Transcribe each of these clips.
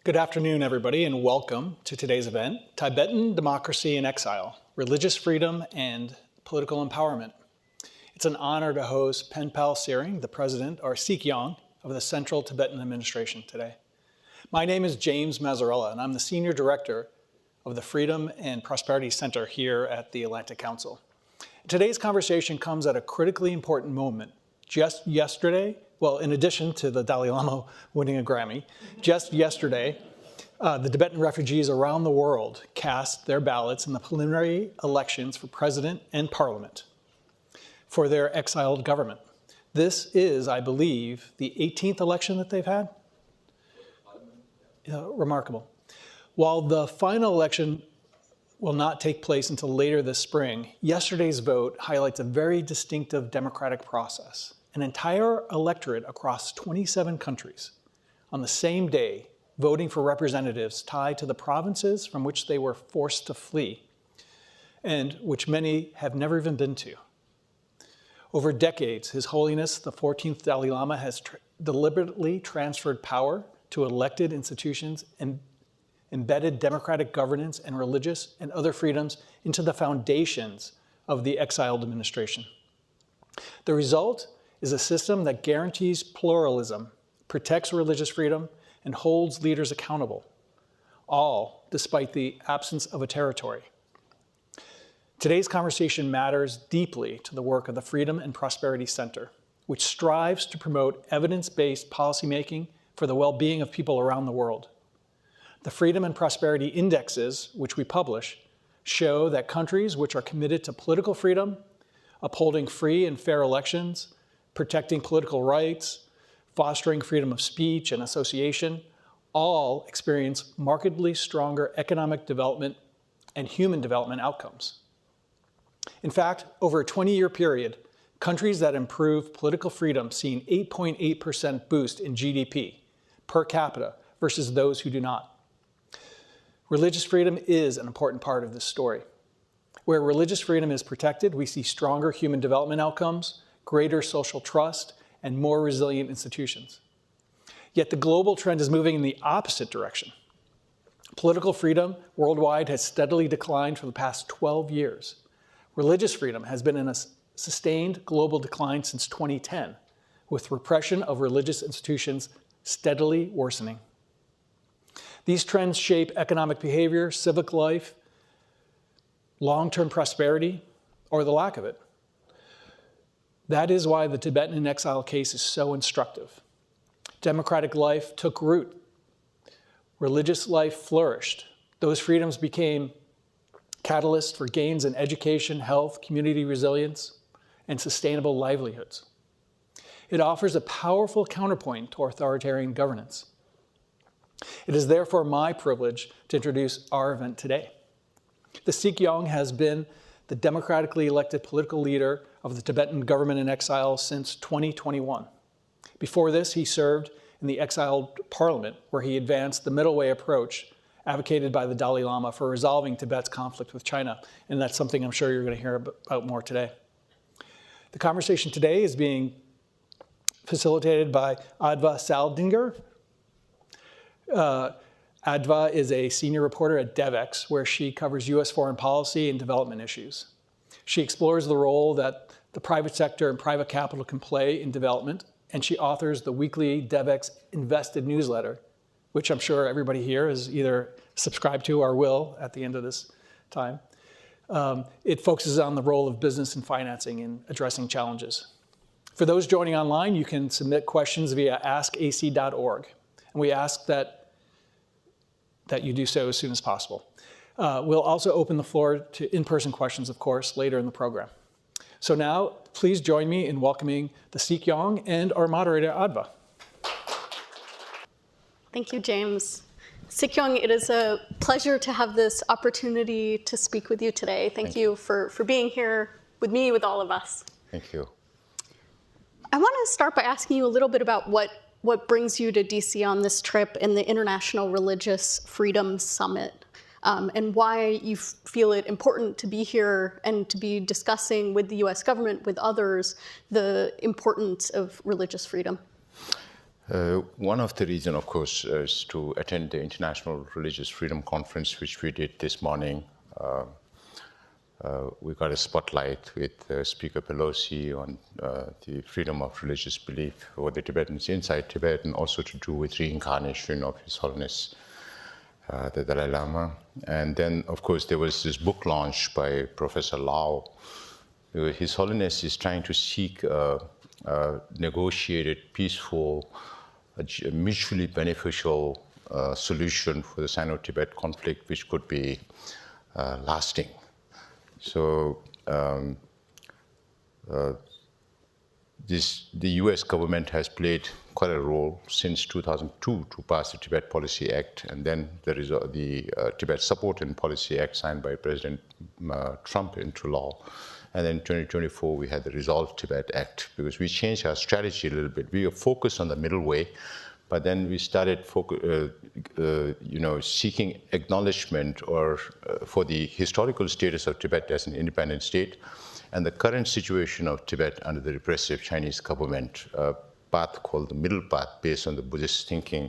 Good afternoon, everybody, and welcome to today's event, Tibetan Democracy in Exile, Religious Freedom and Political Empowerment. It's an honor to host Penpa Tsering, the president, or Sikyong, of the Central Tibetan Administration today. My name is James Mazzarella, and I'm the senior director of the Freedom and Prosperity Center here at the Atlantic Council. Today's conversation comes at a critically important moment. Just yesterday, well, in addition to the Dalai Lama winning a Grammy, just yesterday, the Tibetan refugees around the world cast their ballots in the preliminary elections for president and parliament for their exiled government. This is, I believe, the 18th election that they've had. Remarkable. While the final election will not take place until later this spring, yesterday's vote highlights a very distinctive democratic process. An entire electorate across 27 countries on the same day voting for representatives tied to the provinces from which they were forced to flee and which many have never even been to. Over decades, His Holiness the 14th Dalai Lama has deliberately transferred power to elected institutions and embedded democratic governance and religious and other freedoms into the foundations of the exiled administration. The result is a system that guarantees pluralism, protects religious freedom, and holds leaders accountable, all despite the absence of a territory. Today's conversation matters deeply to the work of the Freedom and Prosperity Center, which strives to promote evidence-based policymaking for the well-being of people around the world. The Freedom and Prosperity Indexes, which we publish, show that countries which are committed to political freedom, upholding free and fair elections, protecting political rights, fostering freedom of speech and association, all experience markedly stronger economic development and human development outcomes. In fact, over a 20-year period, countries that improve political freedom see an 8.8% boost in GDP per capita versus those who do not. Religious freedom is an important part of this story. Where religious freedom is protected, we see stronger human development outcomes, greater social trust, and more resilient institutions. Yet the global trend is moving in the opposite direction. Political freedom worldwide has steadily declined for the past 12 years. Religious freedom has been in a sustained global decline since 2010, with repression of religious institutions steadily worsening. These trends shape economic behavior, civic life, long-term prosperity, or the lack of it. That is why the Tibetan in exile case is so instructive. Democratic life took root. Religious life flourished. Those freedoms became catalysts for gains in education, health, community resilience, and sustainable livelihoods. It offers a powerful counterpoint to authoritarian governance. It is therefore my privilege to introduce our event today. The Sikyong has been the democratically elected political leader of the Tibetan government in exile since 2021. Before this, he served in the exiled parliament, where he advanced the middle way approach advocated by the Dalai Lama for resolving Tibet's conflict with China. And that's something I'm sure you're going to hear about more today. The conversation today is being facilitated by Adva Saldinger. Adva is a senior reporter at DevEx, where she covers U.S. foreign policy and development issues. She explores the role that the private sector and private capital can play in development, and she authors the weekly DevEx Invested newsletter, which I'm sure everybody here is either subscribed to or will at the end of this time. It focuses on the role of business and financing in addressing challenges. For those joining online, you can submit questions via askac.org, and we ask that you do so as soon as possible. We'll also open the floor to in-person questions, of course, later in the program. So now, please join me in welcoming the Sikyong and our moderator, Adva. Thank you, James. Sikyong, it is a pleasure to have this opportunity to speak with you today. Thank you for being here with me, with all of us. Thank you. I want to start by asking you a little bit about what brings you to DC on this trip and the International Religious Freedom Summit, and why you feel it important to be here and to be discussing with the US government, with others, the importance of religious freedom. One of the reasons, of course, is to attend the International Religious Freedom Conference, which we did this morning. We got a spotlight with Speaker Pelosi on the freedom of religious belief for the Tibetans inside Tibet, and also to do with reincarnation of His Holiness the Dalai Lama. And then, of course, there was this book launch by Professor Lau. His Holiness is trying to seek a negotiated, peaceful, mutually beneficial solution for the Sino-Tibet conflict, which could be lasting. So the US government has played quite a role since 2002 to pass the Tibet Policy Act, and then there is the Tibet Support and Policy Act signed by President Trump into law. And then in 2024, we had the Resolve Tibet Act, because we changed our strategy a little bit. We were focused on the middle way, but then we started seeking acknowledgement for the historical status of Tibet as an independent state and the current situation of Tibet under the repressive Chinese government, a path called the middle path based on the Buddhist thinking.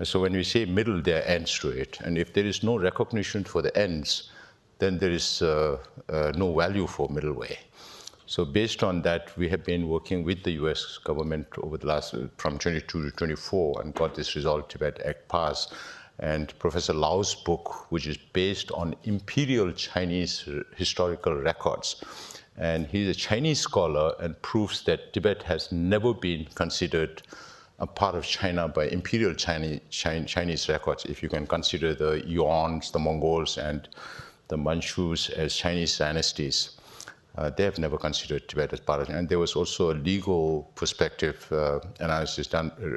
So when we say middle, there are ends to it. And if there is no recognition for the ends, then there is no value for middle way. So based on that, we have been working with the US government over the last, from 22 to 24, and got this Resolve Tibet Act passed. And Professor Lau's book, which is based on imperial Chinese historical records. And he's a Chinese scholar and proves that Tibet has never been considered a part of China by imperial Chinese records, if you can consider the Yuans, the Mongols, and the Manchus as Chinese dynasties. They have never considered Tibet as part of it. And there was also a legal perspective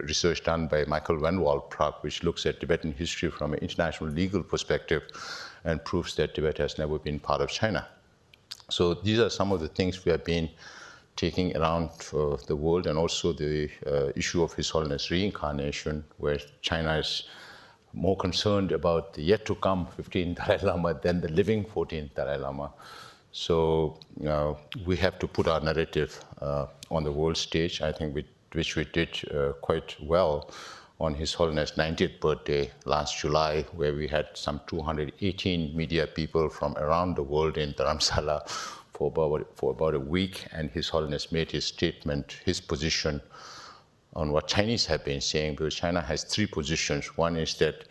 research done by Michael Van Wall Prague, which looks at Tibetan history from an international legal perspective and proves that Tibet has never been part of China. So these are some of the things we have been taking around the world, and also the issue of His Holiness reincarnation, where China is more concerned about the yet to come 15th Dalai Lama than the living 14th Dalai Lama. So we have to put our narrative on the world stage, I think, which we did quite well on His Holiness' 90th birthday last July, where we had some 218 media people from around the world in Dharamsala for about a week, and His Holiness made his statement, his position on what Chinese have been saying, because China has three positions. One is that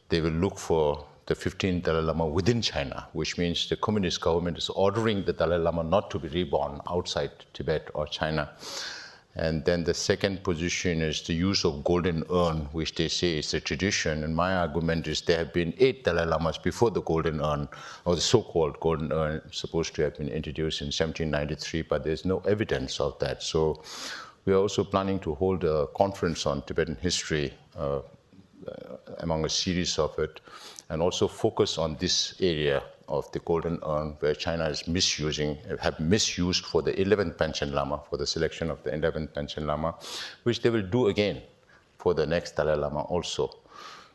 they will look for the 15th Dalai Lama within China, which means the communist government is ordering the Dalai Lama not to be reborn outside Tibet or China. And then the second position is the use of golden urn, which they say is a tradition. And my argument is there have been 8 Dalai Lamas before the golden urn, or the so-called golden urn, supposed to have been introduced in 1793, but there's no evidence of that. So we are also planning to hold a conference on Tibetan history among a series of it, and also focus on this area of the golden urn, where China is misused for the 11th Panchen Lama, for the selection of the 11th Panchen Lama, which they will do again for the next Dalai Lama also.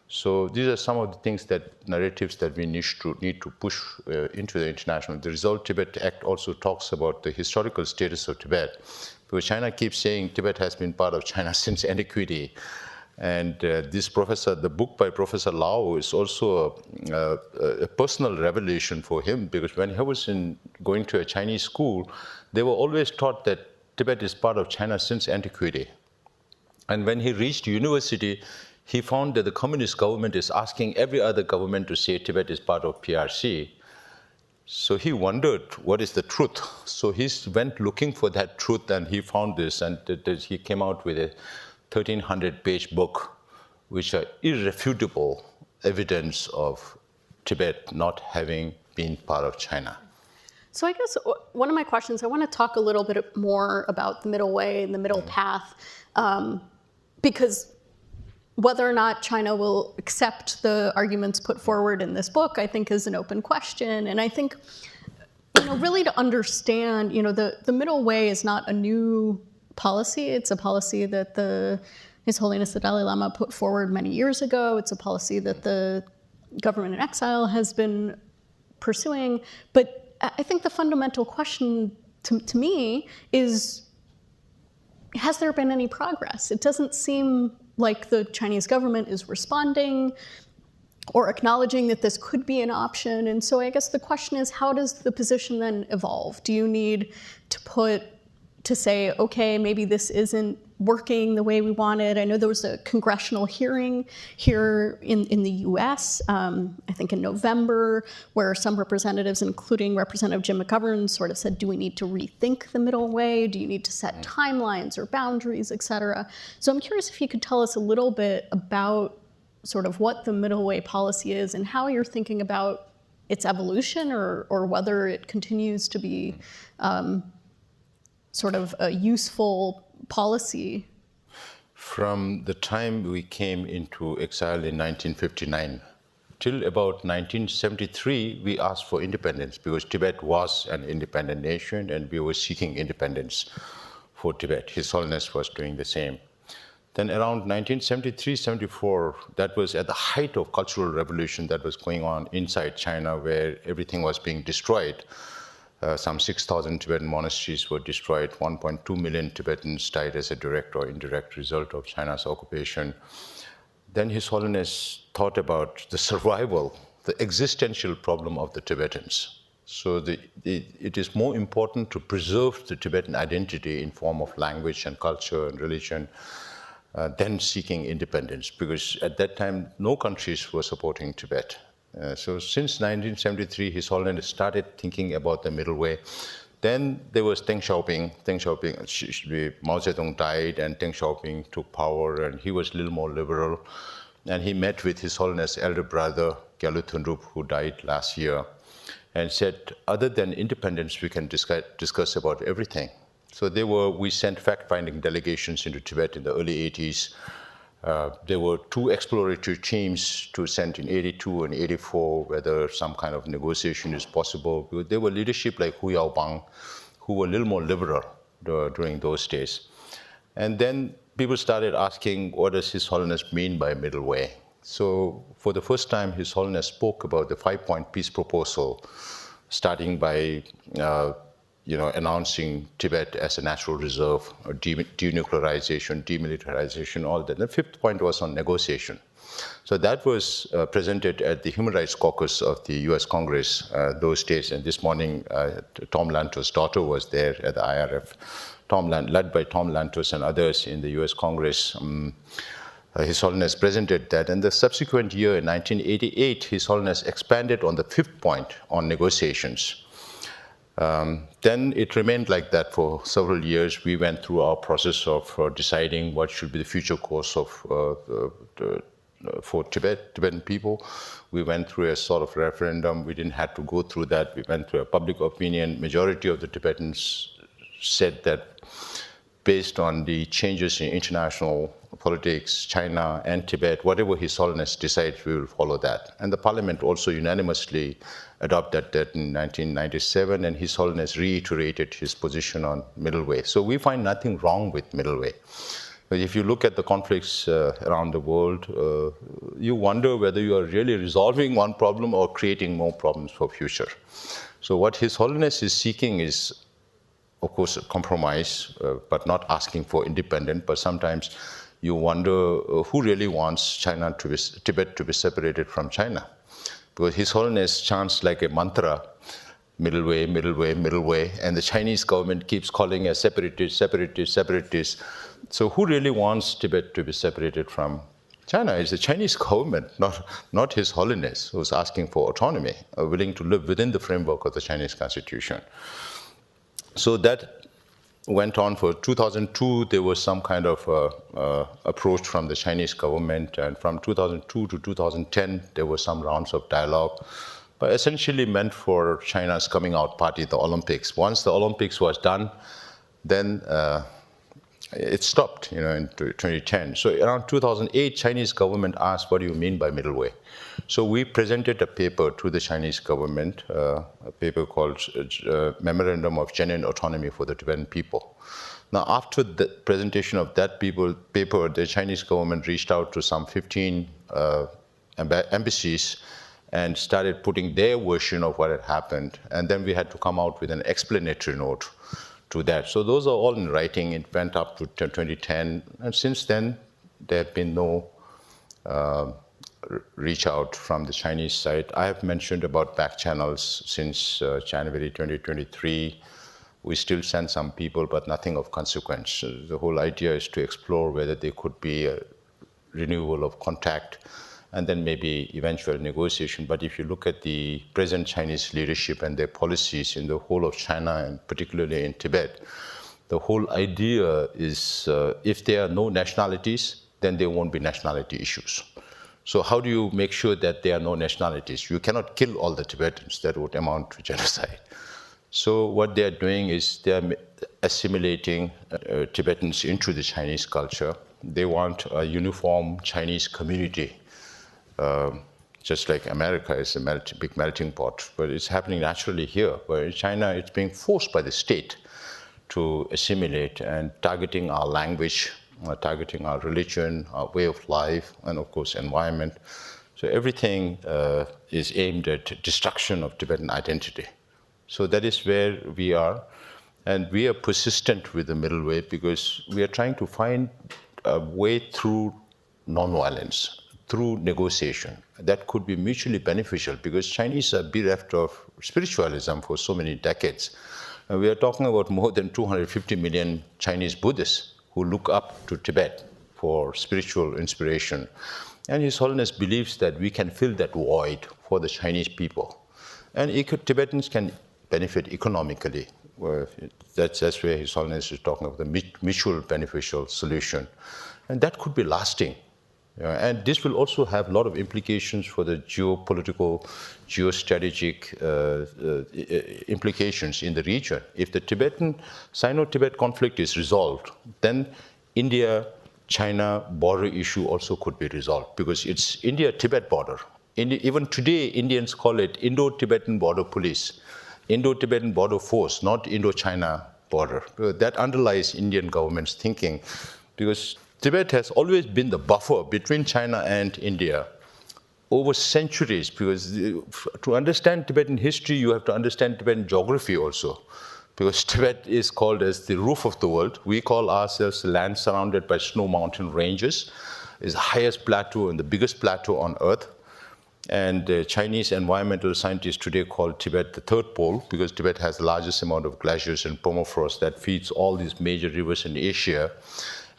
So these are some of the things, narratives that we need to push into the international. The Resolve Tibet Act also talks about the historical status of Tibet, because China keeps saying Tibet has been part of China since antiquity. And the book by Professor Lau is also a personal revelation for him, because when he was going to a Chinese school, they were always taught that Tibet is part of China since antiquity. And when he reached university, he found that the communist government is asking every other government to say Tibet is part of PRC. So he wondered, what is the truth? So he went looking for that truth, and he found this, and he came out with a 1,300-page book, which are irrefutable evidence of Tibet not having been part of China. So I guess one of my questions, I want to talk a little bit more about the middle way and the middle path, because whether or not China will accept the arguments put forward in this book, I think, is an open question. And I think, really to understand, the middle way is not a new policy. It's a policy that His Holiness the Dalai Lama put forward many years ago. It's a policy that the government in exile has been pursuing. But I think the fundamental question to me is, has there been any progress? It doesn't seem like the Chinese government is responding or acknowledging that this could be an option. And so I guess the question is, how does the position then evolve? Do you need to say, okay, maybe this isn't working the way we wanted? I know there was a congressional hearing here in the US, I think in November, where some representatives, including Representative Jim McGovern, sort of said, do we need to rethink the middle way? Do you need to set timelines or boundaries, et cetera? So I'm curious if you could tell us a little bit about sort of what the middle way policy is and how you're thinking about its evolution, or whether it continues to be sort of a useful policy. From the time we came into exile in 1959 till about 1973, we asked for independence because Tibet was an independent nation and we were seeking independence for Tibet. His Holiness was doing the same. Then around 1973-74, that was at the height of cultural revolution that was going on inside China, where everything was being destroyed. Some 6,000 Tibetan monasteries were destroyed. 1.2 million Tibetans died as a direct or indirect result of China's occupation. Then His Holiness thought about the survival, the existential problem of the Tibetans. So it is more important to preserve the Tibetan identity in form of language and culture and religion than seeking independence, because at that time, no countries were supporting Tibet. So since 1973, His Holiness started thinking about the middle way. Then there was Deng Xiaoping. Mao Zedong died and Deng Xiaoping took power, and he was a little more liberal. And he met with His Holiness' elder brother, Gyaltsen Thunrup, who died last year, and said, other than independence, we can discuss about everything. So we sent fact-finding delegations into Tibet in the early 80s. There were 2 exploratory teams to send in 82 and 84, whether some kind of negotiation is possible. There were leadership like Hu Yaobang, who were a little more liberal during those days. And then people started asking, what does His Holiness mean by middle way? So for the first time, His Holiness spoke about the 5-point peace proposal, starting by announcing Tibet as a natural reserve, or denuclearization, demilitarization, all that. The 5th point was on negotiation. So that was presented at the Human Rights Caucus of the US Congress those days. And this morning, Tom Lantos' daughter was there at the IRF, led by Tom Lantos and others in the US Congress. His Holiness presented that. And the subsequent year, in 1988, His Holiness expanded on the 5th point on negotiations. Then it remained like that for several years. We went through our process of deciding what should be the future course of for Tibetan people. We went through a sort of referendum. We didn't have to go through that. We went through a public opinion. Majority of the Tibetans said that based on the changes in international politics, China and Tibet, whatever His Holiness decides, we will follow that. And the Parliament also unanimously adopted that in 1997, and His Holiness reiterated his position on middle way. So we find nothing wrong with middle way. But if you look at the conflicts around the world, you wonder whether you are really resolving one problem or creating more problems for future. So what His Holiness is seeking is, of course, a compromise, but not asking for independence. But sometimes you wonder who really wants Tibet to be separated from China. Because His Holiness chants like a mantra, middle way, middle way, middle way, and the Chinese government keeps calling us separatist, separatist, separatist. So who really wants Tibet to be separated from China? It's the Chinese government, not His Holiness, who's asking for autonomy, willing to live within the framework of the Chinese constitution. So that went on for 2002. There was some kind of approach from the Chinese government, and from 2002 to 2010, there were some rounds of dialogue, but essentially meant for China's coming out party, the Olympics. Once the Olympics was done, then it stopped, in 2010. So around 2008, Chinese government asked, what do you mean by middle way? So we presented a paper to the Chinese government, a paper called Memorandum of Genuine Autonomy for the Tibetan People. Now, after the presentation of that paper, the Chinese government reached out to some 15 embassies and started putting their version of what had happened. And then we had to come out with an explanatory note to that. So those are all in writing. It went up to 2010, and since then there have been no reach out from the Chinese side. I have mentioned about back channels since January 2023. We still send some people, but nothing of consequence. The whole idea is to explore whether there could be a renewal of contact and then maybe eventual negotiation. But if you look at the present Chinese leadership and their policies in the whole of China, and particularly in Tibet, the whole idea is if there are no nationalities, then there won't be nationality issues. So how do you make sure that there are no nationalities? You cannot kill all the Tibetans. That would amount to genocide. So what they are doing is they are assimilating Tibetans into the Chinese culture. They want a uniform Chinese community, just like America is a big melting pot. But it's happening naturally here, where in China it's being forced by the state to assimilate and targeting our language, targeting our religion, our way of life, and of course environment. So everything is aimed at destruction of Tibetan identity. So that is where we are, and we are persistent with the middle way because we are trying to find a way through nonviolence, through negotiation. That could be mutually beneficial because Chinese are bereft of spiritualism for so many decades. And we are talking about more than 250 million Chinese Buddhists who look up to Tibet for spiritual inspiration. And His Holiness believes that we can fill that void for the Chinese people. And Tibetans can benefit economically. That's where His Holiness is talking about the mutual beneficial solution. And that could be lasting. And this will also have a lot of implications for the geopolitical, geostrategic implications in the region. If the Sino-Tibet conflict is resolved, then India-China border issue also could be resolved because it's India-Tibet border. Even today, Indians call it Indo-Tibetan Border Police, Indo-Tibetan Border Force, not Indo-China border. That underlies Indian government's thinking because Tibet has always been the buffer between China and India over centuries, because to understand Tibetan history, you have to understand Tibetan geography also, because Tibet is called as the roof of the world. We call ourselves the land surrounded by snow mountain ranges. It's the highest plateau and the biggest plateau on earth. And Chinese environmental scientists today call Tibet the third pole because Tibet has the largest amount of glaciers and permafrost that feeds all these major rivers in Asia.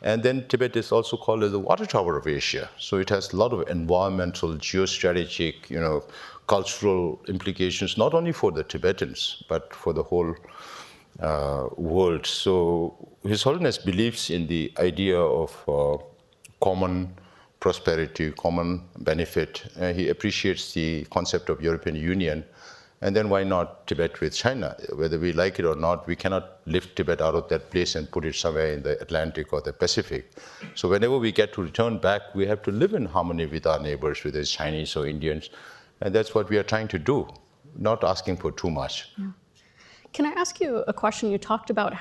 And then Tibet is also called as the water tower of Asia. So it has a lot of environmental, geostrategic, cultural implications, not only for the Tibetans, but for the whole world. So His Holiness believes in the idea of common prosperity, common benefit. He appreciates the concept of European Union. And then why not Tibet with China? Whether we like it or not, we cannot lift Tibet out of that place and put it somewhere in the Atlantic or the Pacific. So whenever we get to return back, we have to live in harmony with our neighbors, whether it's Chinese or Indians. And that's what we are trying to do, not asking for too much. Yeah. Can I ask you a question? You talked about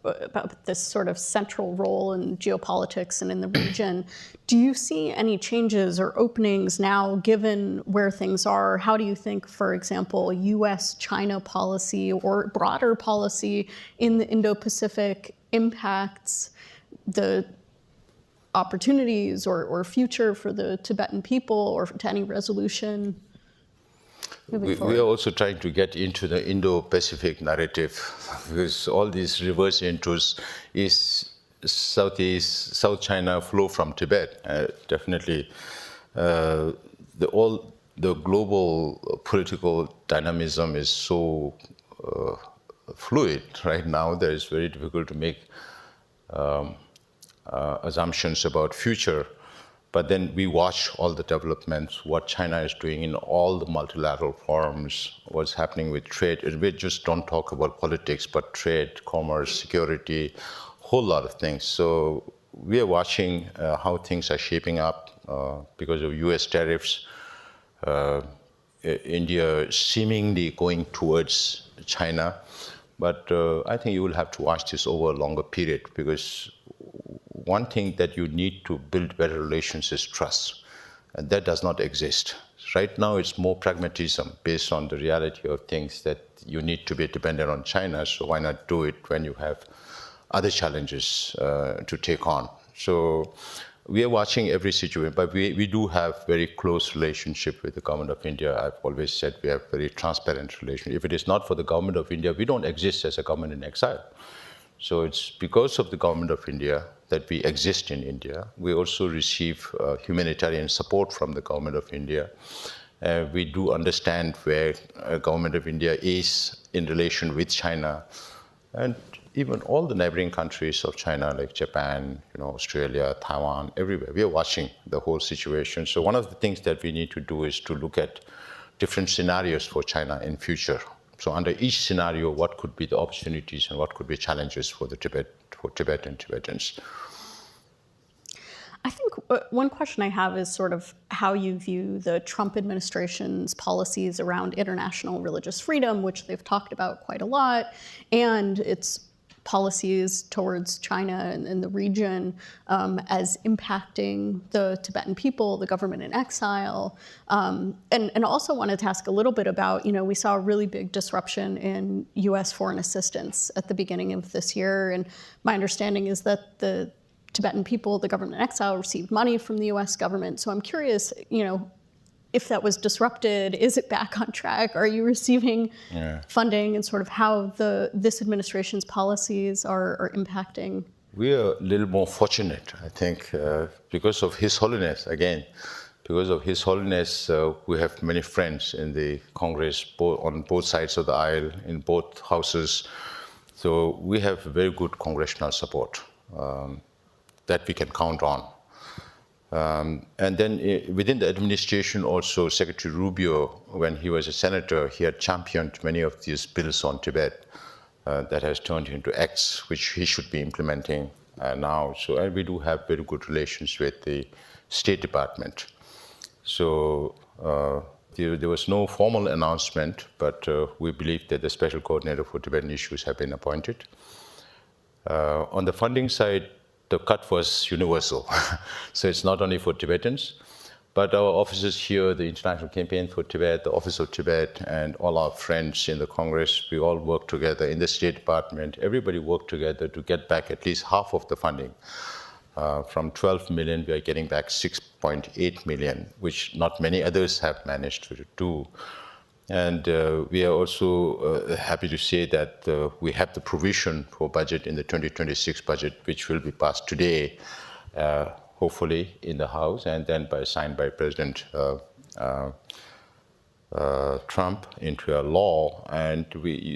about this sort of central role in geopolitics and in the region. Do you see any changes or openings now, given where things are? How do you think, for example, U.S.-China policy or broader policy in the Indo-Pacific impacts the opportunities or future for the Tibetan people or to any resolution? We are also trying to get into the Indo-Pacific narrative because all these reverse intros South China flow from Tibet. Definitely, the global political dynamism is so fluid right now that it's very difficult to make assumptions about future. But then we watch all the developments, what China is doing in all the multilateral forums, what's happening with trade. And we just don't talk about politics, but trade, commerce, security, whole lot of things. So we are watching how things are shaping up because of US tariffs. India seemingly going towards China. But I think you will have to watch this over a longer period because one thing that you need to build better relations is trust. And that does not exist. Right now, it's more pragmatism based on the reality of things that you need to be dependent on China, so why not do it when you have other challenges to take on? So we are watching every situation, but we do have very close relationship with the government of India. I've always said we have very transparent relationship. If it is not for the government of India, we don't exist as a government in exile. So it's because of the government of India that we exist in India. We also receive humanitarian support from the government of India. We do understand where the government of India is in relation with China, and even all the neighboring countries of China, like Japan, Australia, Taiwan, everywhere. We are watching the whole situation. So one of the things that we need to do is to look at different scenarios for China in future. So under each scenario, what could be the opportunities and what could be challenges for Tibet and Tibetans? I think one question I have is sort of how you view the Trump administration's policies around international religious freedom, which they've talked about quite a lot, and its policies towards China and the region as impacting the Tibetan people, the government in exile. And also wanted to ask a little bit about, we saw a really big disruption in US foreign assistance at the beginning of this year. And my understanding is that the Tibetan people, the government in exile, received money from the US government. So I'm curious, if that was disrupted, is it back on track? Are you receiving funding, and sort of how this administration's policies are impacting? We are a little more fortunate, I think, because of His Holiness, again. Because of His Holiness, we have many friends in the Congress, on both sides of the aisle, in both houses. So we have very good congressional support that we can count on. And then within the administration also, Secretary Rubio, when he was a senator, he had championed many of these bills on Tibet that has turned into acts which he should be implementing now. So we do have very good relations with the State Department. So there was no formal announcement, but we believe that the Special Coordinator for Tibetan Issues have been appointed. On the funding side, the cut was universal. So it's not only for Tibetans, but our offices here, the International Campaign for Tibet, the Office of Tibet, and all our friends in the Congress, we all work together in the State Department. Everybody worked together to get back at least half of the funding. From 12 million, we are getting back 6.8 million, which not many others have managed to do. And we are also happy to say that we have the provision for budget in the 2026 budget, which will be passed today, hopefully in the House, and then signed by President Trump into a law. And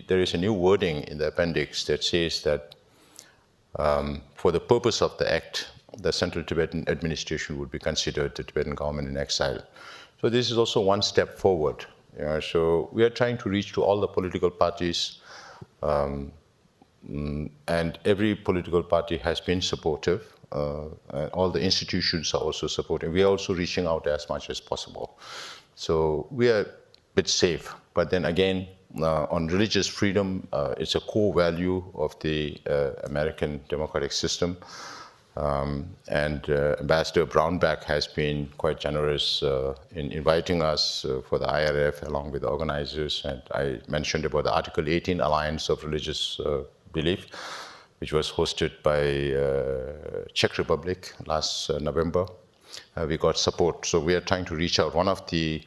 there is a new wording in the appendix that says that for the purpose of the act, the Central Tibetan Administration would be considered the Tibetan government in exile. So this is also one step forward. So we are trying to reach to all the political parties, and every political party has been supportive. And all the institutions are also supportive. We are also reaching out as much as possible. So we are a bit safe. But then again, on religious freedom, it's a core value of the American democratic system. And Ambassador Brownback has been quite generous in inviting us for the IRF along with the organizers. And I mentioned about the Article 18 Alliance of Religious Belief, which was hosted by Czech Republic last November. We got support. So we are trying to reach out. One of the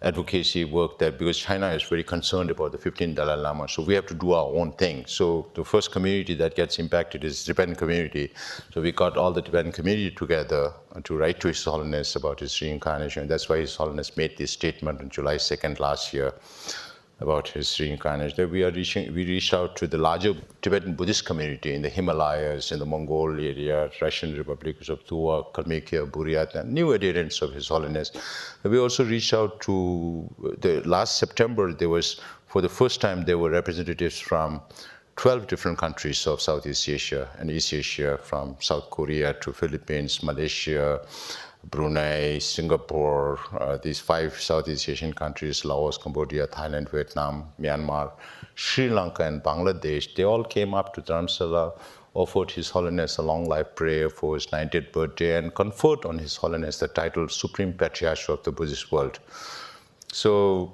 advocacy work that, because China is very concerned about the 15th Dalai Lama, so we have to do our own thing. So the first community that gets impacted is the Tibetan community. So we got all the Tibetan community together to write to His Holiness about his reincarnation. That's why His Holiness made this statement on July 2nd last year about his reincarnation. We reached out to the larger Tibetan Buddhist community in the Himalayas, in the Mongol area, Russian republics of Tuva, Kalmykia, Buryat, and new adherents of His Holiness. We also reached out to, last September, for the first time, there were representatives from 12 different countries of Southeast Asia and East Asia, from South Korea to Philippines, Malaysia, Brunei, Singapore, these 5 Southeast Asian countries, Laos, Cambodia, Thailand, Vietnam, Myanmar, Sri Lanka, and Bangladesh. They all came up to Dharamsala offered His Holiness a long life prayer for his 90th birthday and conferred on His Holiness the title Supreme Patriarch of the Buddhist world. So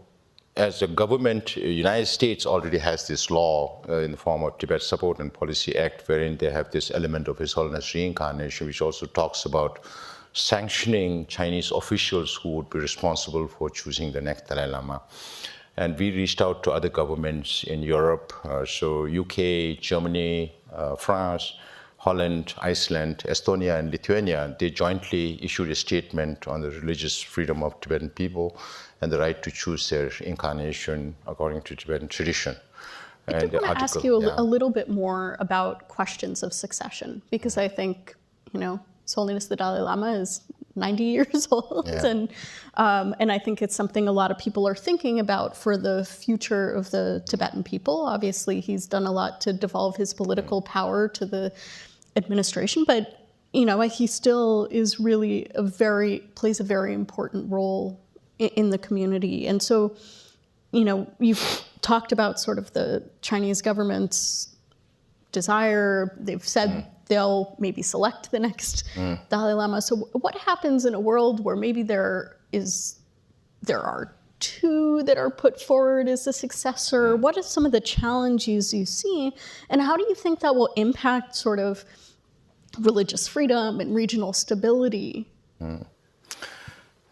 as a government, the United States already has this law in the form of Tibet Support and Policy Act, wherein they have this element of His Holiness reincarnation, which also talks about sanctioning Chinese officials who would be responsible for choosing the next Dalai Lama. And we reached out to other governments in Europe, so UK, Germany, France, Holland, Iceland, Estonia, and Lithuania. They jointly issued a statement on the religious freedom of Tibetan people and the right to choose their incarnation according to Tibetan tradition. I did want to ask you a little bit more about questions of succession, because I think, His Holiness the Dalai Lama is 90 years old, and I think it's something a lot of people are thinking about for the future of the Tibetan people. Obviously, he's done a lot to devolve his political power to the administration, but he still is really plays a very important role in the community. And so, you've talked about sort of the Chinese government's desire. They've said they'll maybe select the next Dalai Lama. So what happens in a world where maybe there are two that are put forward as a successor? What are some of the challenges you see, and how do you think that will impact sort of religious freedom and regional stability?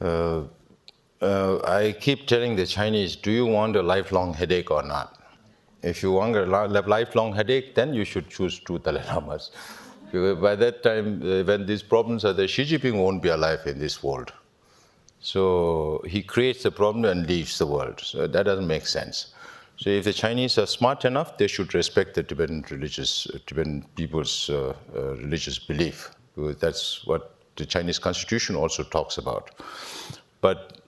I keep telling the Chinese, do you want a lifelong headache or not? If you want a lifelong headache, then you should choose two Dalai Lamas. Because by that time, when these problems are there, Xi Jinping won't be alive in this world. So he creates the problem and leaves the world. So that doesn't make sense. So if the Chinese are smart enough, they should respect the Tibetan people's religious belief. Because that's what the Chinese constitution also talks about. But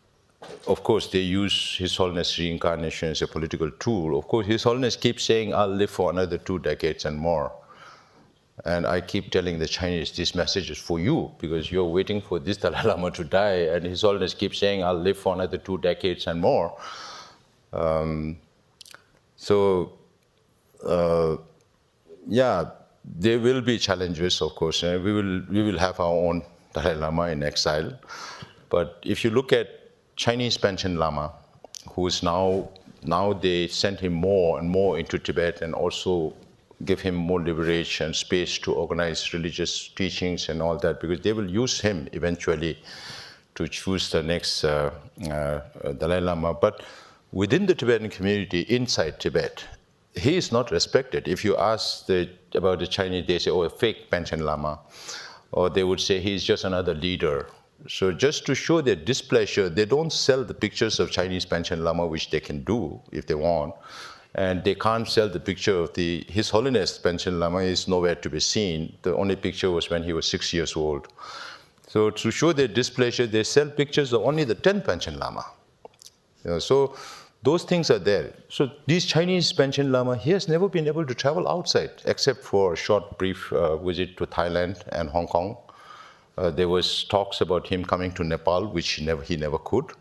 of course, they use His Holiness reincarnation as a political tool. Of course, His Holiness keeps saying, I'll live for another 2 decades and more. And I keep telling the Chinese, this message is for you, because you're waiting for this Dalai Lama to die, and His Holiness keeps saying, I'll live for another 2 decades and more. There will be challenges, of course. We will have our own Dalai Lama in exile. But if you look at Chinese Panchen Lama, who is now they send him more and more into Tibet and also give him more liberation and space to organize religious teachings and all that, because they will use him eventually to choose the next Dalai Lama. But within the Tibetan community inside Tibet, he is not respected. If you ask about the Chinese, they say, oh, a fake Panchen Lama, or they would say he's just another leader. So just to show their displeasure, they don't sell the pictures of Chinese Panchen Lama, which they can do if they want. And they can't sell the picture of His Holiness Panchen Lama is nowhere to be seen. The only picture was when he was 6 years old. So to show their displeasure, they sell pictures of only the 10th Panchen Lama. So those things are there. So these Chinese Panchen Lama, he has never been able to travel outside, except for a short, brief visit to Thailand and Hong Kong. There was talks about him coming to Nepal, which he never could.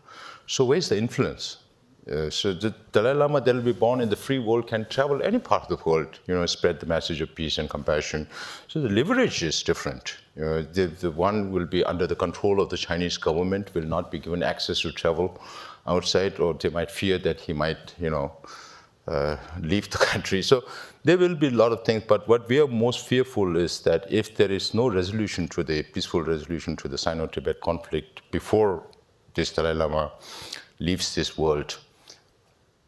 So where's the influence? So the Dalai Lama that will be born in the free world can travel any part of the world, spread the message of peace and compassion. So the leverage is different. The one will be under the control of the Chinese government, will not be given access to travel outside, or they might fear that he might, leave the country. So there will be a lot of things, but what we are most fearful is that if there is no peaceful resolution to the Sino-Tibet conflict before this Dalai Lama leaves this world,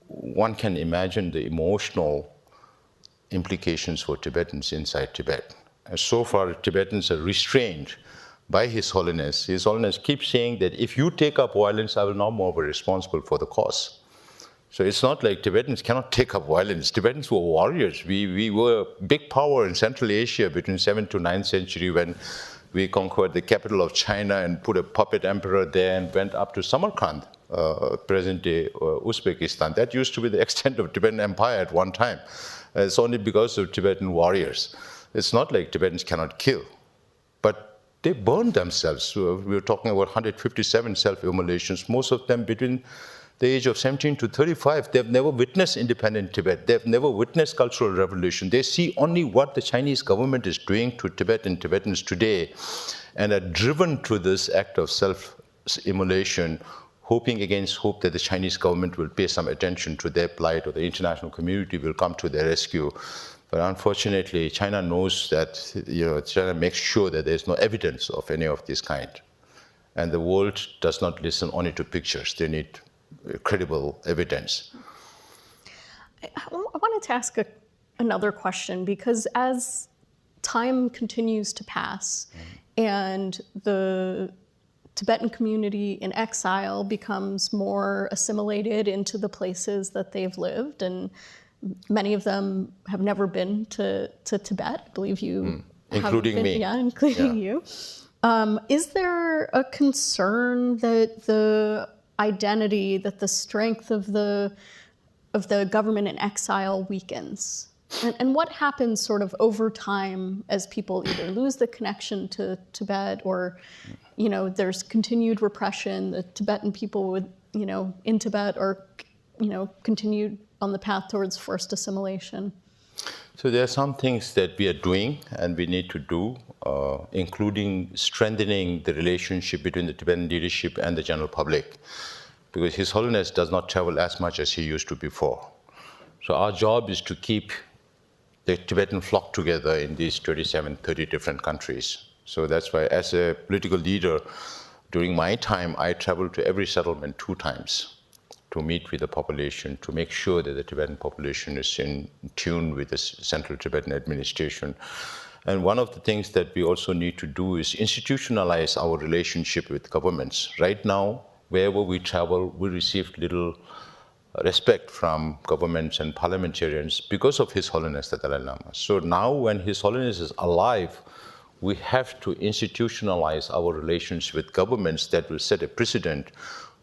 one can imagine the emotional implications for Tibetans inside Tibet. And so far, Tibetans are restrained by His Holiness. His Holiness keeps saying that if you take up violence, I will no more be responsible for the cause. So it's not like Tibetans cannot take up violence. Tibetans were warriors. We were a big power in Central Asia between 7th to 9th century when we conquered the capital of China and put a puppet emperor there and went up to Samarkand, present-day Uzbekistan. That used to be the extent of Tibetan empire at one time. It's only because of Tibetan warriors. It's not like Tibetans cannot kill, but they burned themselves. So we were talking about 157 self-immolations, most of them between the age of 17 to 35, they've never witnessed independent Tibet. They've never witnessed cultural revolution. They see only what the Chinese government is doing to Tibet and Tibetans today, and are driven to this act of self-immolation, hoping against hope that the Chinese government will pay some attention to their plight or the international community will come to their rescue. But unfortunately, China knows that, China makes sure that there's no evidence of any of this kind. And the world does not listen only to pictures. They need credible evidence. I wanted to ask another question, because as time continues to pass and the Tibetan community in exile becomes more assimilated into the places that they've lived, and many of them have never been to Tibet. I believe you including me. Yeah, including you. Is there a concern that the identity, that the strength of the government in exile weakens? And what happens sort of over time as people either lose the connection to Tibet, or, there's continued repression, the Tibetan people would, in Tibet are, continued on the path towards forced assimilation? So there are some things that we are doing and we need to do, including strengthening the relationship between the Tibetan leadership and the general public, because His Holiness does not travel as much as he used to before. So our job is to keep the Tibetan flock together in these 27, 30 different countries. So that's why, as a political leader, during my time, I traveled to every settlement 2 times to meet with the population, to make sure that the Tibetan population is in tune with the central Tibetan administration. And one of the things that we also need to do is institutionalize our relationship with governments. Right now, wherever we travel, we receive little respect from governments and parliamentarians because of His Holiness the Dalai Lama. So now when His Holiness is alive, we have to institutionalize our relations with governments that will set a precedent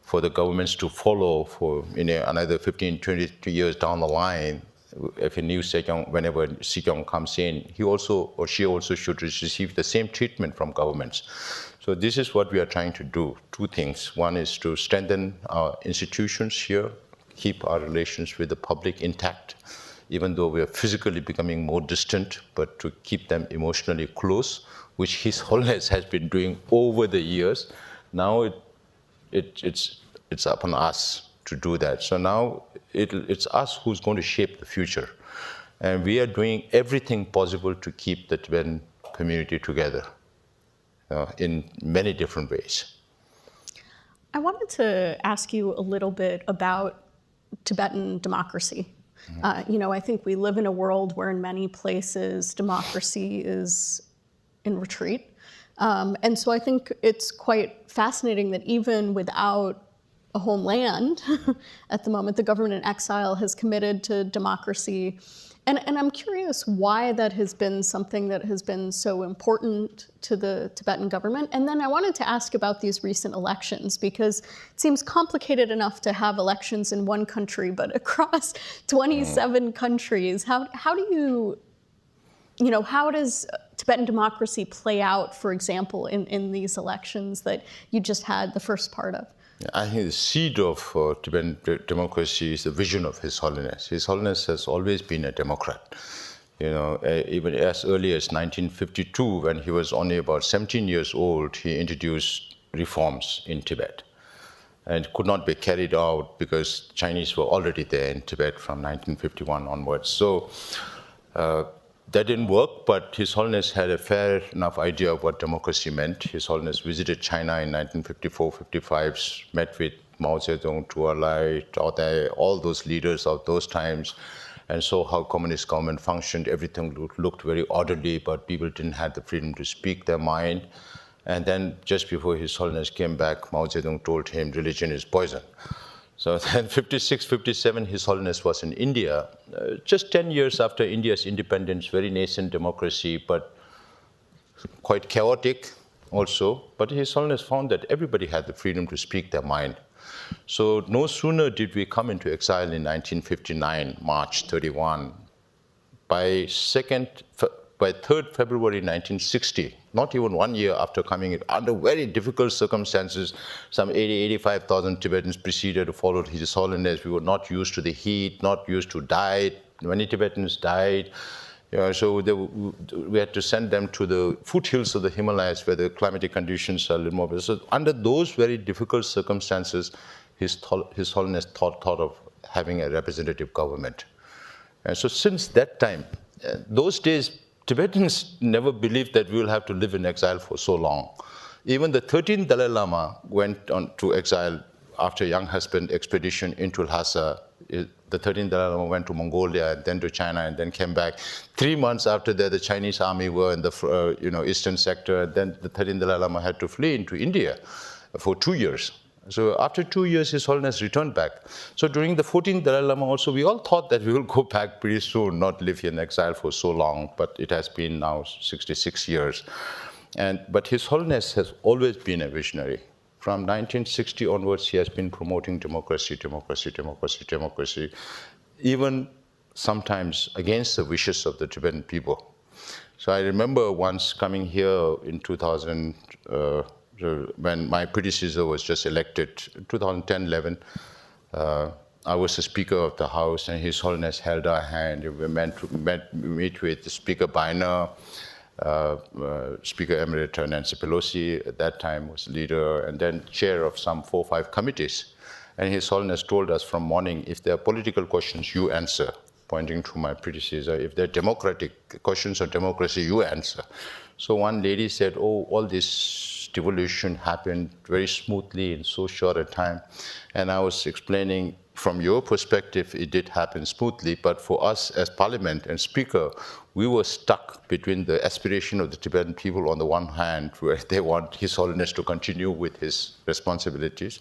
for the governments to follow for another 15, 20 years down the line. If a new Sikyong, whenever Sikyong comes in, he also or she also should receive the same treatment from governments. So this is what we are trying to do. 2 things. One is to strengthen our institutions here, keep our relations with the public intact, even though we are physically becoming more distant, but to keep them emotionally close, which His Holiness has been doing over the years. Now it's upon us to do that. So now it's us who's going to shape the future. And we are doing everything possible to keep the Tibetan community together in many different ways. I wanted to ask you a little bit about Tibetan democracy. I think we live in a world where in many places democracy is in retreat. And so I think it's quite fascinating that even without a homeland at the moment, the government in exile has committed to democracy. And I'm curious why that has been something that has been so important to the Tibetan government. And then I wanted to ask about these recent elections, because it seems complicated enough to have elections in one country, but across 27 countries, how does Tibetan democracy play out, for example, in these elections that you just had the first part of? I think the seed of Tibetan democracy is the vision of His Holiness. His Holiness has always been a democrat. Even as early as 1952, when he was only about 17 years old, he introduced reforms in Tibet, and could not be carried out because Chinese were already there in Tibet from 1951 onwards. So that didn't work, but His Holiness had a fair enough idea of what democracy meant. His Holiness visited China in 1954-55, met with Mao Zedong, Zhou Enlai, Zhao Dai, all those leaders of those times, and saw how communist government functioned. Everything looked very orderly, but people didn't have the freedom to speak their mind. And then just before His Holiness came back, Mao Zedong told him religion is poison. So then 56, 57, His Holiness was in India, just 10 years after India's independence, very nascent democracy, but quite chaotic also. But His Holiness found that everybody had the freedom to speak their mind. So no sooner did we come into exile in 1959, March 31. By by 3rd February 1960, not even 1 year after coming in, under very difficult circumstances, some 85,000 Tibetans proceeded to follow His Holiness. We were not used to the heat, not used to diet. Many Tibetans died. So we had to send them to the foothills of the Himalayas where the climatic conditions are a little more. So under those very difficult circumstances, His Holiness thought of having a representative government. And so since that time, those days, Tibetans never believed that we will have to live in exile for so long. Even the 13th Dalai Lama went on to exile after a young husband expedition into Lhasa. The 13th Dalai Lama went to Mongolia, and then to China, and then came back. 3 months after that, the Chinese army were in the eastern sector. And then the 13th Dalai Lama had to flee into India for 2 years. So after 2 years, His Holiness returned back. So during the 14th Dalai Lama also, we all thought that we will go back pretty soon, not live here in exile for so long, but it has been now 66 years. But His Holiness has always been a visionary. From 1960 onwards, he has been promoting democracy, democracy, democracy, democracy, even sometimes against the wishes of the Tibetan people. So I remember once coming here in 2000, when my predecessor was just elected, 2010-11, I was the Speaker of the House, and His Holiness held our hand. We meet with Speaker Bainer, Speaker Emerita Nancy Pelosi, at that time was leader, and then chair of some 4 or 5 committees. And His Holiness told us from morning, if there are political questions, you answer, pointing to my predecessor. If there are democratic questions on democracy, you answer. So one lady said, oh, all this devolution happened very smoothly in so short a time. And I was explaining, from your perspective, it did happen smoothly, but for us as Parliament and Speaker, we were stuck between the aspiration of the Tibetan people on the one hand, where they want His Holiness to continue with his responsibilities,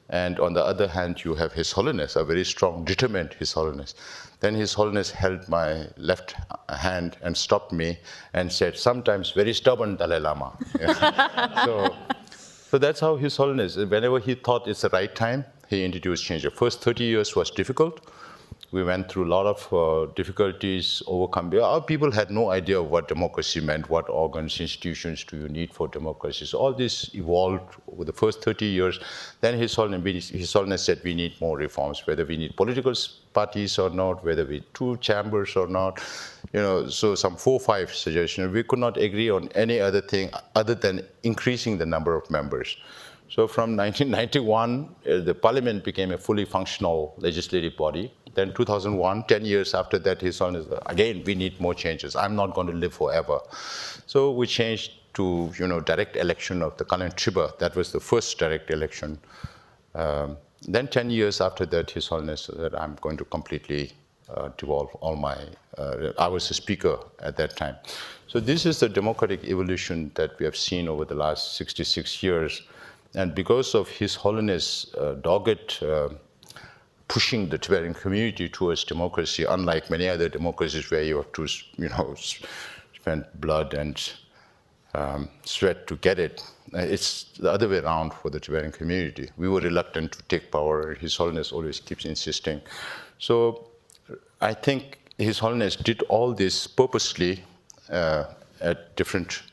and on the other hand, you have His Holiness, a very strong, determined His Holiness. Then His Holiness held my left hand and stopped me and said, sometimes very stubborn Dalai Lama. So that's how His Holiness, whenever he thought it's the right time, he introduced change. The first 30 years was difficult. We went through a lot of difficulties, overcome. Our people had no idea of what democracy meant, what organs, institutions do you need for democracy. So all this evolved over the first 30 years. Then His Holiness said we need more reforms, whether we need political parties or not, whether we need 2 chambers or not. So some 4 or 5 suggestions. We could not agree on any other thing other than increasing the number of members. So from 1991, the Parliament became a fully functional legislative body. Then 2001, 10 years after that, His Holiness, again, we need more changes. I'm not going to live forever. So we changed to, direct election of the current Triba. That was the first direct election. Then 10 years after that, His Holiness said, I'm going to completely devolve all my, I was the Speaker at that time. So this is the democratic evolution that we have seen over the last 66 years. And because of His Holiness' dogged pushing the Tibetan community towards democracy, unlike many other democracies where you have to, spend blood and sweat to get it, it's the other way around for the Tibetan community. We were reluctant to take power. His Holiness always keeps insisting. So I think His Holiness did all this purposely at different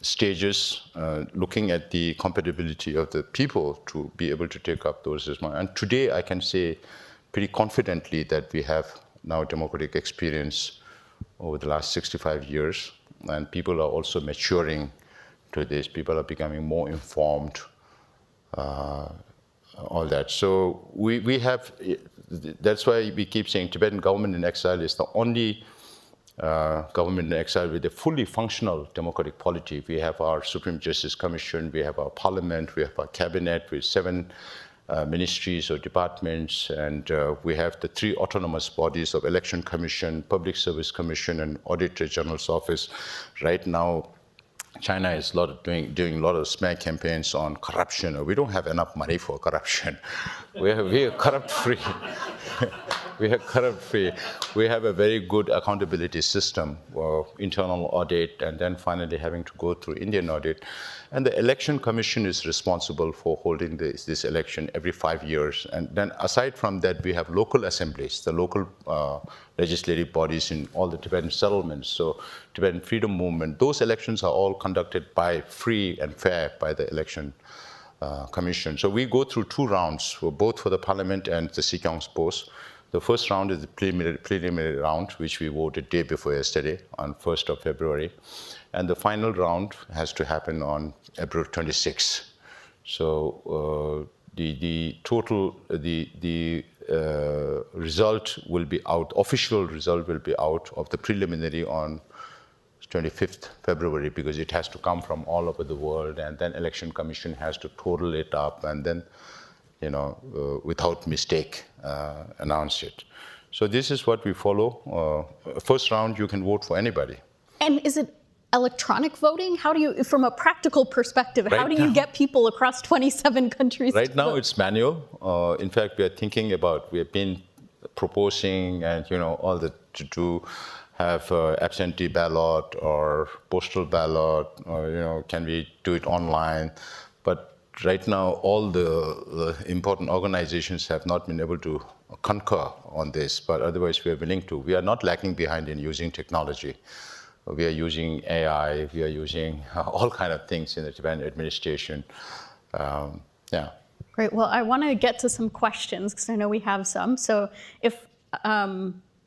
stages, looking at the compatibility of the people to be able to take up those responsibilities. And today I can say pretty confidently that we have now democratic experience over the last 65 years, and people are also maturing to this. People are becoming more informed, all that. So we have, that's why we keep saying Tibetan government in exile is the only government in exile with a fully functional democratic polity. We have our Supreme Justice Commission, we have our Parliament, we have our Cabinet with 7 ministries or departments, and we have the 3 autonomous bodies of Election Commission, Public Service Commission, and Auditor General's Office. Right now, China is doing a lot of smear campaigns on corruption. We don't have enough money for corruption. We are corrupt-free. We are corrupt-free. We have a very good accountability system, internal audit, and then finally having to go through Indian audit. And the Election Commission is responsible for holding this election every 5 years. And then aside from that, we have local assemblies, the local legislative bodies in all the Tibetan settlements. So Tibetan Freedom Movement, those elections are all conducted by free and fair by the Election Commission. So we go through 2 rounds, both for the parliament and the Sikyong's post. The first round is the preliminary round, which we voted day before yesterday, on 1st of February. And the final round has to happen on April 26th. So the result will be out, official result will be out of the preliminary on 25th February, because it has to come from all over the world, and then Election Commission has to total it up and then, without mistake, announce it. So this is what we follow. First round, you can vote for anybody. And is it electronic voting? How do you, from a practical perspective, how do you get people across 27 countries? Right now, it's manual. In fact, we have been proposing and, all to have absentee ballot or postal ballot, or, can we do it online? But right now, all the important organizations have not been able to concur on this, but otherwise we are willing to. We are not lacking behind in using technology. We are using AI, we are using all kinds of things in the Tibetan administration. Yeah. Great. Well, I want to get to some questions because I know we have some. So if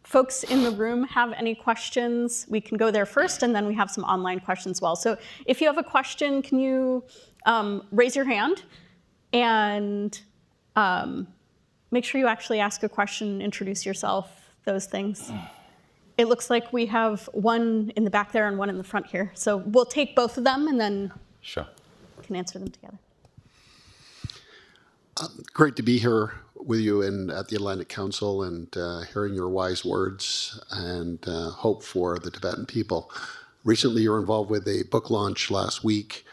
folks in the room have any questions, we can go there first, and then we have some online questions as well. So if you have a question, can you raise your hand and make sure you actually ask a question, introduce yourself, those things. It looks like we have one in the back there and one in the front here. So we'll take both of them and then Sure. can answer them together. Great to be here with you and at the Atlantic Council and hearing your wise words and hope for the Tibetan people. Recently, you were involved with a book launch last week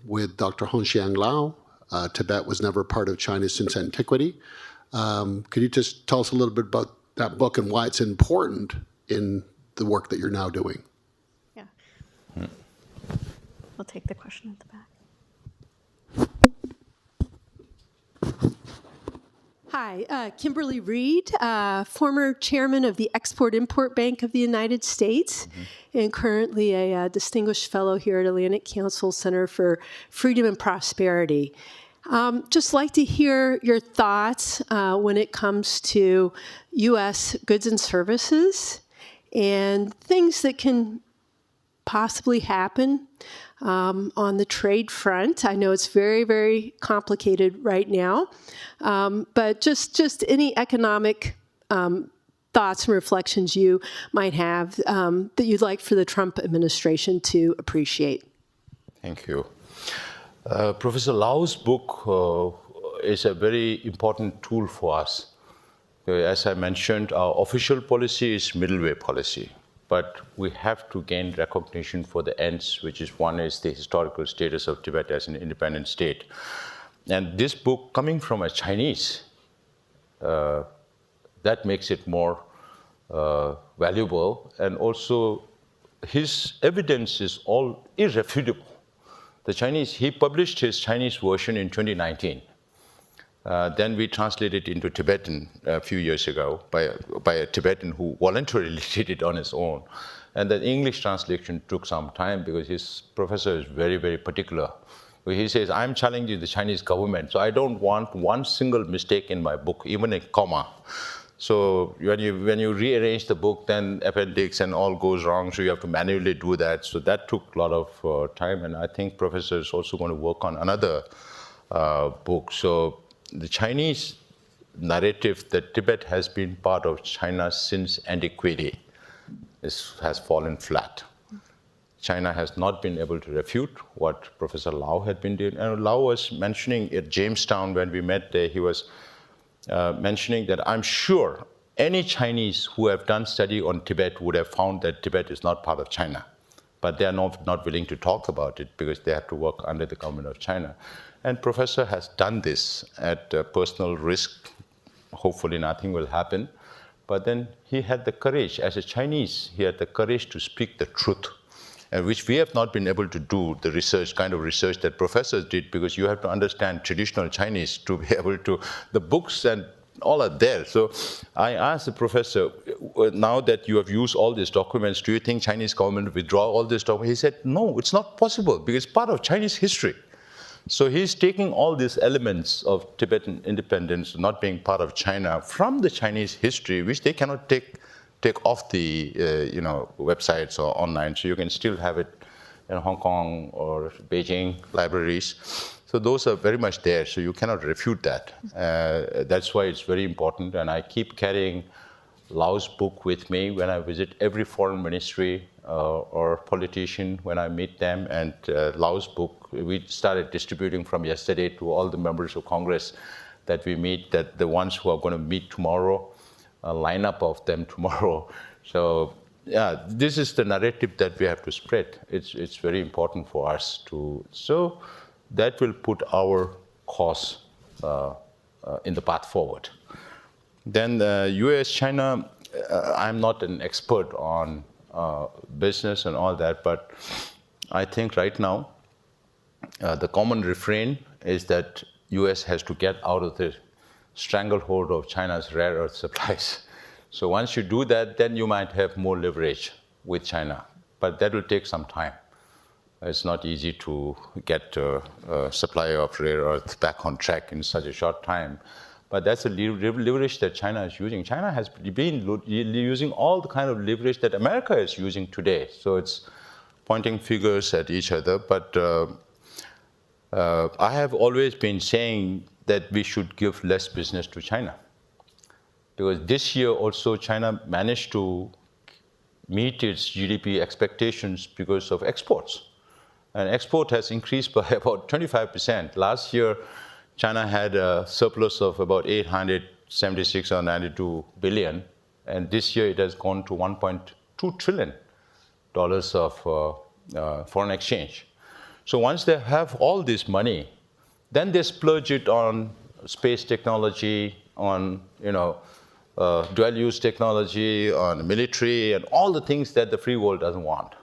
with Dr. Hongxiang Lao. Tibet was never part of China since antiquity. Could you just tell us a little bit about that book and why it's important in the work that you're now doing? Yeah. We'll take the question at the back. Hi, Kimberly Reed, former chairman of the Export-Import Bank of the United States, and currently a distinguished fellow here at Atlantic Council Center for Freedom and Prosperity. Just like to hear your thoughts when it comes to U.S. goods and services and things that can possibly happen on the trade front. I know it's very, very complicated right now, but just any economic thoughts and reflections you might have that you'd like for the Trump administration to appreciate. Thank you. Professor Lau's book is a very important tool for us. As I mentioned, our official policy is middle way policy. But we have to gain recognition for the ends, which is one is the historical status of Tibet as an independent state. And this book, coming from a Chinese, that makes it more valuable. And also, his evidence is all irrefutable. The Chinese, he published his Chinese version in 2019. Then we translated it into Tibetan a few years ago by a Tibetan who voluntarily did it on his own. And the English translation took some time because his professor is very, very particular. He says, I'm challenging the Chinese government, so I don't want one single mistake in my book, even a comma. So when you rearrange the book, then appendix and all goes wrong, so you have to manually do that. So that took a lot of time, and I think professor is also going to work on another book. So the Chinese narrative that Tibet has been part of China since antiquity has fallen flat. China has not been able to refute what Professor Lau had been doing. And Lau was mentioning at Jamestown when we met there, he was mentioning that I'm sure any Chinese who have done study on Tibet would have found that Tibet is not part of China. But they are not willing to talk about it because they have to work under the government of China. And Professor has done this at personal risk hopefully nothing will happen. But then he had the courage, as a Chinese, he had the courage to speak the truth, and which we have not been able to do, the research, kind of research that professors did, because you have to understand traditional Chinese to be able to, the books and all are there. So I asked the professor, now that you have used all these documents, do you think Chinese government will withdraw all these documents? He said, no, it's not possible, because it's part of Chinese history. So he's taking all these elements of Tibetan independence, not being part of China, from the Chinese history, which they cannot take off the websites or online. So you can still have it in Hong Kong or Beijing libraries. So those are very much there. So you cannot refute that. That's why it's very important. And I keep carrying Lao's book with me when I visit every foreign ministry or politician when I meet them. And Lao's book, we started distributing from yesterday to all the members of Congress that we meet, that the ones who are going to meet tomorrow, a lineup of them tomorrow. So yeah, this is the narrative that we have to spread. It's very important for us to, so that will put our cause in the path forward. Then the US, China, I'm not an expert on business and all that, but I think right now the common refrain is that US has to get out of the stranglehold of China's rare earth supplies. So once you do that, then you might have more leverage with China, but that will take some time. It's not easy to get a supply of rare earth back on track in such a short time. But that's a leverage that China is using. China has been using all the kind of leverage that America is using today. So it's pointing fingers at each other. But I have always been saying that we should give less business to China. Because this year also China managed to meet its GDP expectations because of exports. And export has increased by about 25%. Last year, China had a surplus of about 876 or 92 billion. And this year it has gone to $1.2 trillion of foreign exchange. So once they have all this money, then they splurge it on space technology, on dual-use technology, on military, and all the things that the free world doesn't want.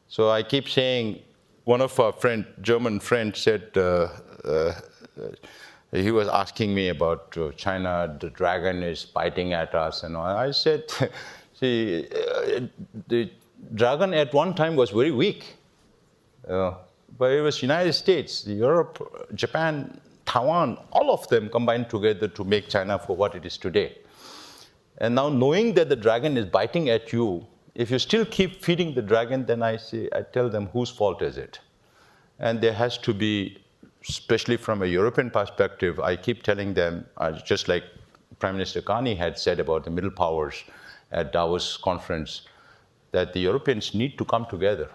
So I keep saying, one of our German friends said, he was asking me about China, the dragon is biting at us, and all. I said, see, the dragon at one time was very weak, but it was United States, Europe, Japan, Taiwan, all of them combined together to make China for what it is today. And now knowing that the dragon is biting at you, if you still keep feeding the dragon, then I tell them, whose fault is it? And there has to be, especially from a European perspective, I keep telling them, just like Prime Minister Carney had said about the middle powers at Davos conference, that the Europeans need to come together.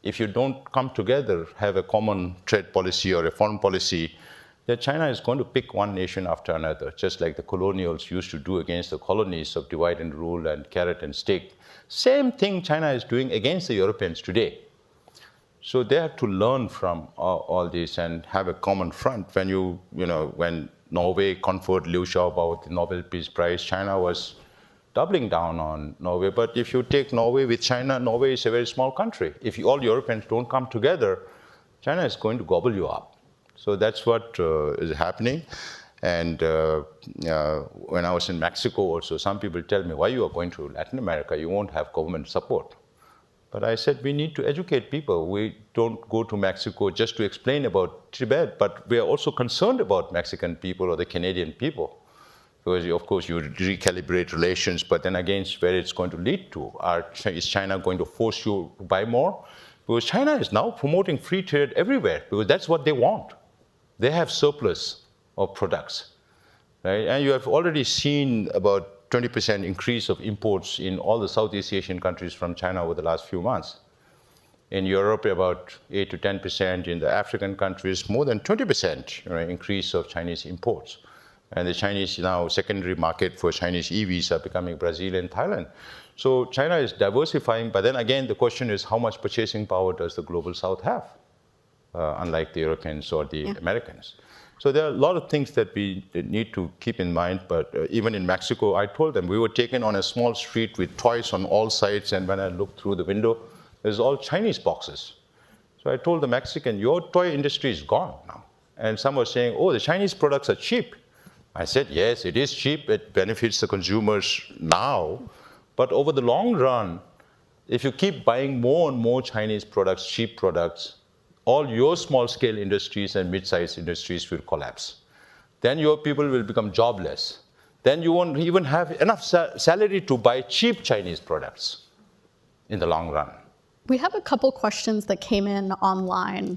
If you don't come together, have a common trade policy or a foreign policy, then China is going to pick one nation after another, just like the colonials used to do against the colonies of divide and rule and carrot and stick. Same thing China is doing against the Europeans today. So they have to learn from all this and have a common front. When Norway conferred Liu Xiaobo with the Nobel Peace Prize, China was doubling down on Norway. But if you take Norway with China, Norway is a very small country. If all Europeans don't come together, China is going to gobble you up. So that's what is happening. And when I was in Mexico also, some people tell me, why you are going to Latin America? You won't have government support. But I said, we need to educate people. We don't go to Mexico just to explain about Tibet, but we are also concerned about Mexican people or the Canadian people. Because, of course, you recalibrate relations, but then again, where it's going to lead to. Is China going to force you to buy more? Because China is now promoting free trade everywhere, because that's what they want. They have surplus of products, right? And you have already seen about 20% increase of imports in all the Southeast Asian countries from China over the last few months. In Europe, about 8 to 10%. In the African countries, more than 20% increase of Chinese imports. And the Chinese now secondary market for Chinese EVs are becoming Brazil and Thailand. So China is diversifying, but then again, the question is how much purchasing power does the global South have, unlike the Europeans or the Americans? So there are a lot of things that we need to keep in mind, but even in Mexico, I told them we were taken on a small street with toys on all sides, and when I looked through the window, there's all Chinese boxes. So I told the Mexican, your toy industry is gone now. And some were saying, oh, the Chinese products are cheap. I said, yes, it is cheap. It benefits the consumers now. But over the long run, if you keep buying more and more Chinese products, cheap products, all your small-scale industries and mid-sized industries will collapse. Then your people will become jobless. Then you won't even have enough salary to buy cheap Chinese products in the long run. We have a couple questions that came in online,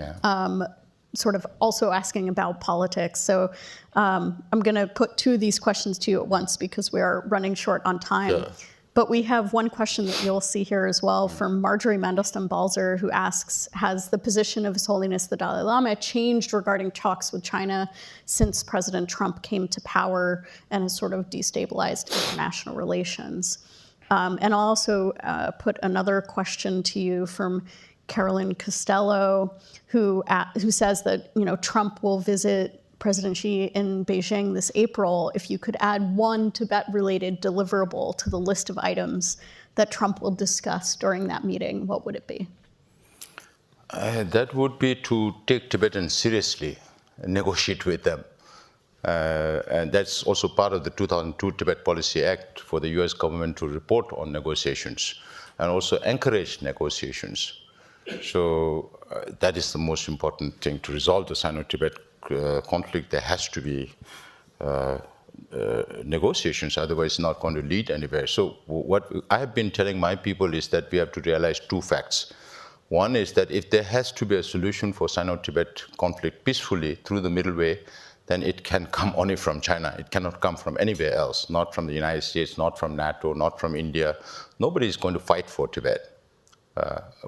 sort of also asking about politics. So I'm going to put two of these questions to you at once because we are running short on time. Yeah. But we have one question that you'll see here as well from Marjorie Mandelstam-Balzer, who asks, has the position of His Holiness the Dalai Lama changed regarding talks with China since President Trump came to power and has sort of destabilized international relations? And I'll also put another question to you from Carolyn Costello, who says that Trump will visit President Xi in Beijing this April. If you could add one Tibet-related deliverable to the list of items that Trump will discuss during that meeting, what would it be? That would be to take Tibetans seriously and negotiate with them. And that's also part of the 2002 Tibet Policy Act for the US government to report on negotiations and also encourage negotiations. So that is the most important thing to resolve the Sino-Tibet conflict. There has to be negotiations, otherwise it's not going to lead anywhere. So what I have been telling my people is that we have to realize two facts. One is that if there has to be a solution for Sino-Tibet conflict peacefully through the middle way, then it can come only from China. It cannot come from anywhere else, not from the United States, not from NATO, not from India. Nobody is going to fight for Tibet,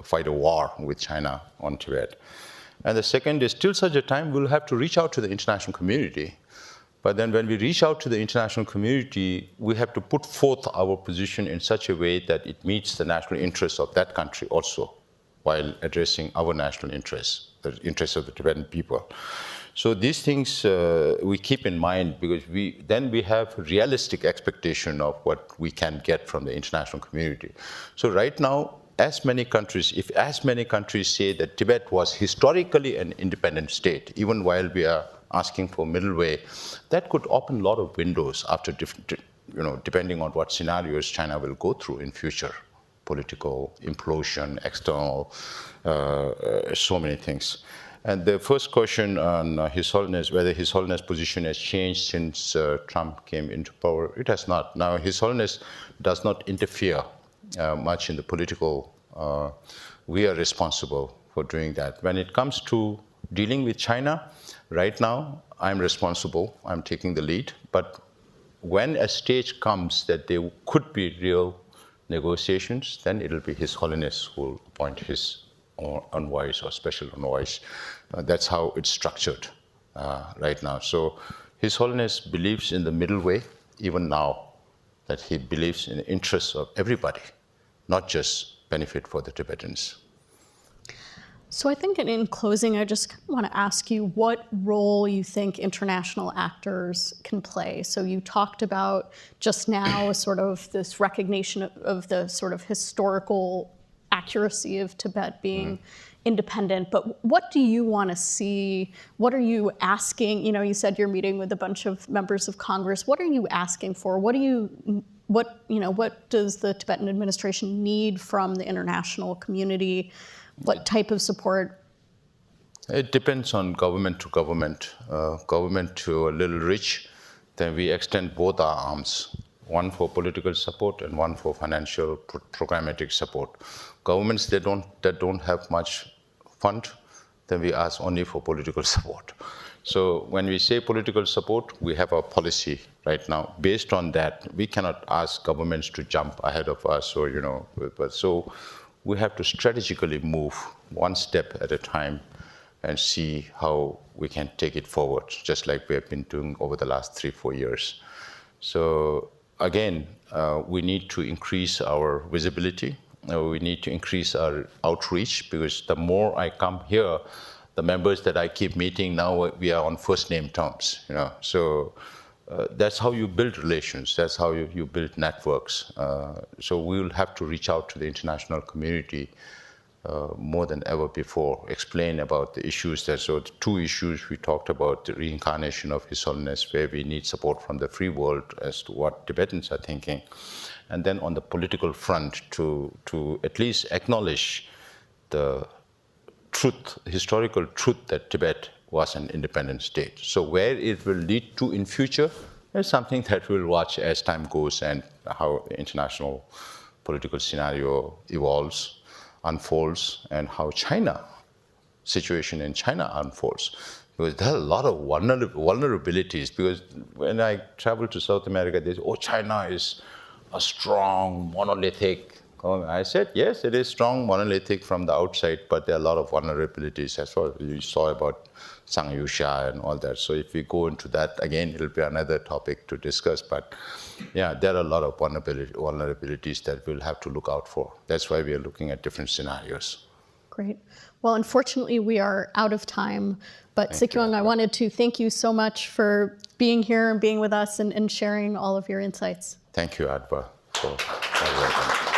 fight a war with China on Tibet. And the second is, till such a time, we'll have to reach out to the international community. But then when we reach out to the international community, we have to put forth our position in such a way that it meets the national interests of that country also, while addressing our national interests, the interests of the Tibetan people. So these things we keep in mind, because then we have realistic expectation of what we can get from the international community. So right now, as many countries, if as many countries say that Tibet was historically an independent state, even while we are asking for middle way, that could open a lot of windows after different, depending on what scenarios China will go through in future, political implosion, external, so many things. And the first question on His Holiness, whether His Holiness' position has changed since Trump came into power, it has not. Now, His Holiness does not interfere much in the political. We are responsible for doing that. When it comes to dealing with China, right now, I'm responsible. I'm taking the lead. But when a stage comes that there could be real negotiations, then it'll be His Holiness who will appoint his envoy or special envoy. That's how it's structured right now. So His Holiness believes in the middle way, even now, that he believes in the interests of everybody, not just benefit for the Tibetans. So I think in closing, I just want to ask you what role you think international actors can play. So you talked about just now sort of this recognition of the sort of historical accuracy of Tibet being independent, but what do you want to see? What are you asking? You said you're meeting with a bunch of members of Congress. What are you asking for? What does the Tibetan administration need from the international community? What type of support? It depends on government to government. Government to a little rich, then we extend both our arms, one for political support and one for financial programmatic support. Governments that don't have much fund, then we ask only for political support. So when we say political support, we have a policy right now. Based on that, we cannot ask governments to jump ahead of us, or so we have to strategically move one step at a time and see how we can take it forward, just like we have been doing over the last 3-4 years. So again, we need to increase our visibility. We need to increase our outreach, because the more I come here, the members that I keep meeting now, we are on first name terms, So that's how you build relations. That's how you build networks. So we will have to reach out to the international community more than ever before, explain about the issues. So the two issues we talked about, the reincarnation of His Holiness, where we need support from the free world as to what Tibetans are thinking. And then on the political front, to at least acknowledge the truth, historical truth that Tibet was an independent state. So where it will lead to in future is something that we'll watch as time goes and how the international political scenario evolves, unfolds, and how situation in China unfolds. Because there are a lot of vulnerabilities, because when I travel to South America, they say, oh, China is a strong, monolithic. I said, yes, it is strong, monolithic from the outside, but there are a lot of vulnerabilities as well. You saw about Sangyusha and all that. So if we go into that, again, it'll be another topic to discuss. But yeah, there are a lot of vulnerabilities that we'll have to look out for. That's why we are looking at different scenarios. Great. Well, unfortunately, we are out of time. But Sikyong, I wanted to thank you so much for being here and being with us and sharing all of your insights. Thank you, Adva, for welcome.